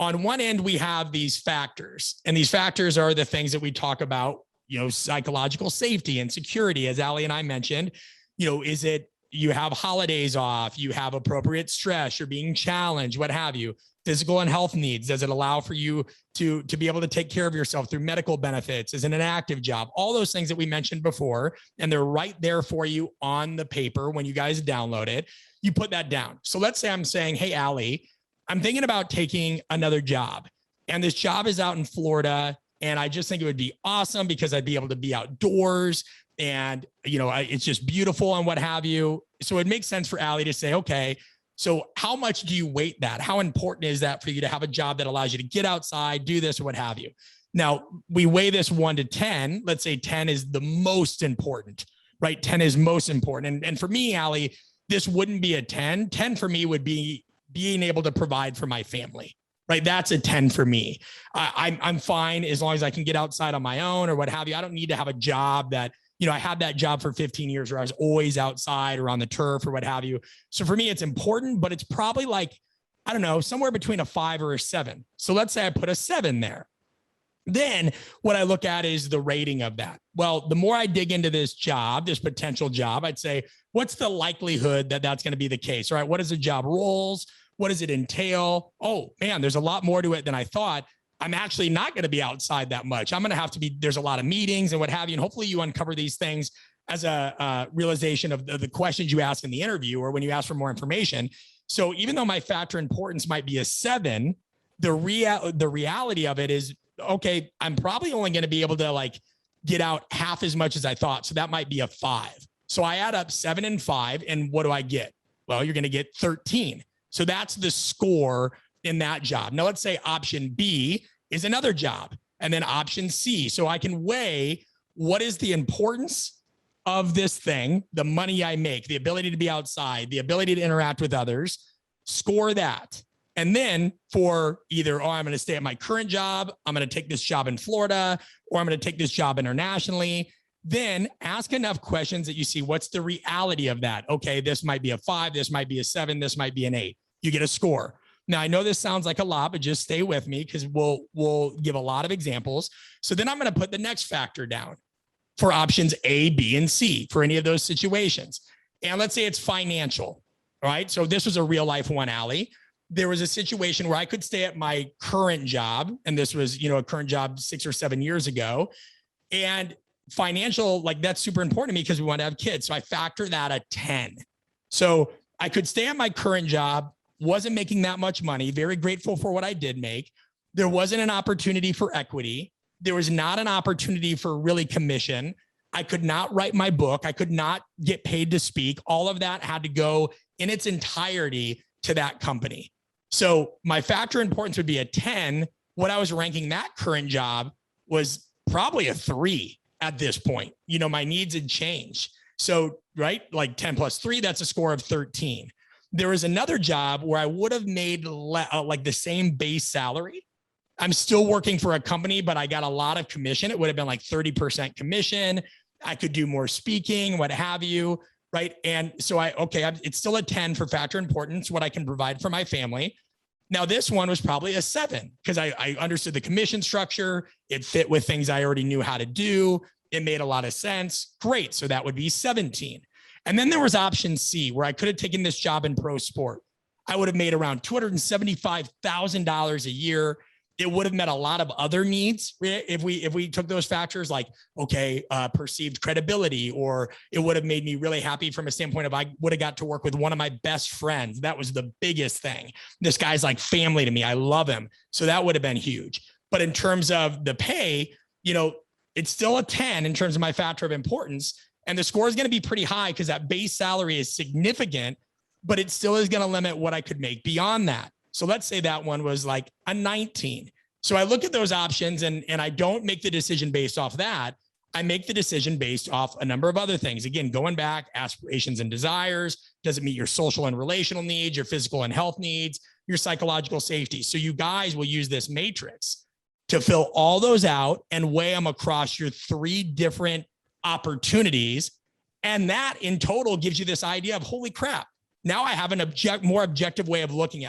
on one end, we have these factors, and these factors are the things that we talk about, psychological safety and security, as Ali and I mentioned. Is it you have holidays off, you have appropriate stress, you're being challenged, what have you. Physical and health needs, does it allow for you to be able to take care of yourself through medical benefits? Is it an active job? All those things that we mentioned before, and they're right there for you on the paper when you guys download it. You put that down. So let's say I'm saying, hey, Ali, I'm thinking about taking another job, and this job is out in Florida, and I just think it would be awesome because I'd be able to be outdoors, and it's just beautiful and what have you. So it makes sense for Ali to say, okay, so how much do you weight that? How important is that for you to have a job that allows you to get outside, do this, or what have you? Now, we weigh this 1 to 10. Let's say 10 is the most important, right? 10 is most important. And for me, Ali, this wouldn't be a 10. 10 for me would be being able to provide for my family, right? That's a 10 for me. I'm fine as long as I can get outside on my own or what have you. I don't need to have a job that, I had that job for 15 years where I was always outside or on the turf or what have you. So for me, it's important, but it's probably like, I don't know, somewhere between a 5 or a 7. So let's say I put a 7 there. Then what I look at is the rating of that. Well, the more I dig into this job, this potential job, I'd say, what's the likelihood that that's going to be the case? All right. What is the job roles? What does it entail? Oh man, there's a lot more to it than I thought. I'm actually not going to be outside that much. I'm going to have to be, there's a lot of meetings and what have you. And hopefully you uncover these things as a realization of the questions you ask in the interview or when you ask for more information. So even though my factor importance might be a 7, the reality of it is, okay, I'm probably only going to be able to get out half as much as I thought. So that might be a 5. So I add up 7 and 5. And what do I get? Well, you're going to get 13. So that's the score in that job. Now let's say option B is another job, and then option C. So I can weigh what is the importance of this thing, the money I make, the ability to be outside, the ability to interact with others, score that. And then for either, I'm going to stay at my current job, I'm going to take this job in Florida, or I'm going to take this job internationally. Then ask enough questions that you see what's the reality of that. Okay, this might be a 5, this might be a 7, this might be an 8. You get a score. Now, I know this sounds like a lot, but just stay with me because we'll give a lot of examples. So then I'm going to put the next factor down for options A, B, and C for any of those situations. And let's say it's financial, all right? So this was a real life one, Ali. There was a situation where I could stay at my current job, and this was, a current job 6 or 7 years ago. And financial, that's super important to me because we want to have kids. So I factor that a 10. So I could stay at my current job, wasn't making that much money, very grateful for what I did make. There wasn't an opportunity for equity. There was not an opportunity for really commission. I could not write my book. I could not get paid to speak. All of that had to go in its entirety to that company. So my factor importance would be a 10. What I was ranking that current job was probably a 3 at this point. My needs had changed. So, right, 10 plus 3, that's a score of 13. There was another job where I would have made the same base salary. I'm still working for a company, but I got a lot of commission. It would have been 30% commission. I could do more speaking, what have you, right? And so it's still a 10 for factor importance, what I can provide for my family. Now, this one was probably a 7 because I understood the commission structure. It fit with things I already knew how to do. It made a lot of sense. Great. So that would be 17. And then there was option C, where I could have taken this job in pro sport. I would have made around $275,000 a year. It would have met a lot of other needs if we took those factors perceived credibility, or it would have made me really happy from a standpoint of I would have got to work with one of my best friends. That was the biggest thing. This guy's like family to me. I love him. So that would have been huge. But in terms of the pay, it's still a 10 in terms of my factor of importance. And the score is going to be pretty high because that base salary is significant, but it still is going to limit what I could make beyond that. So let's say that one was a 19. So I look at those options and I don't make the decision based off that. I make the decision based off a number of other things. Again, going back, aspirations and desires. Does it meet your social and relational needs, your physical and health needs, your psychological safety? So you guys will use this matrix to fill all those out and weigh them across your 3 different opportunities. And that in total gives you this idea of, holy crap, now I have more objective way of looking at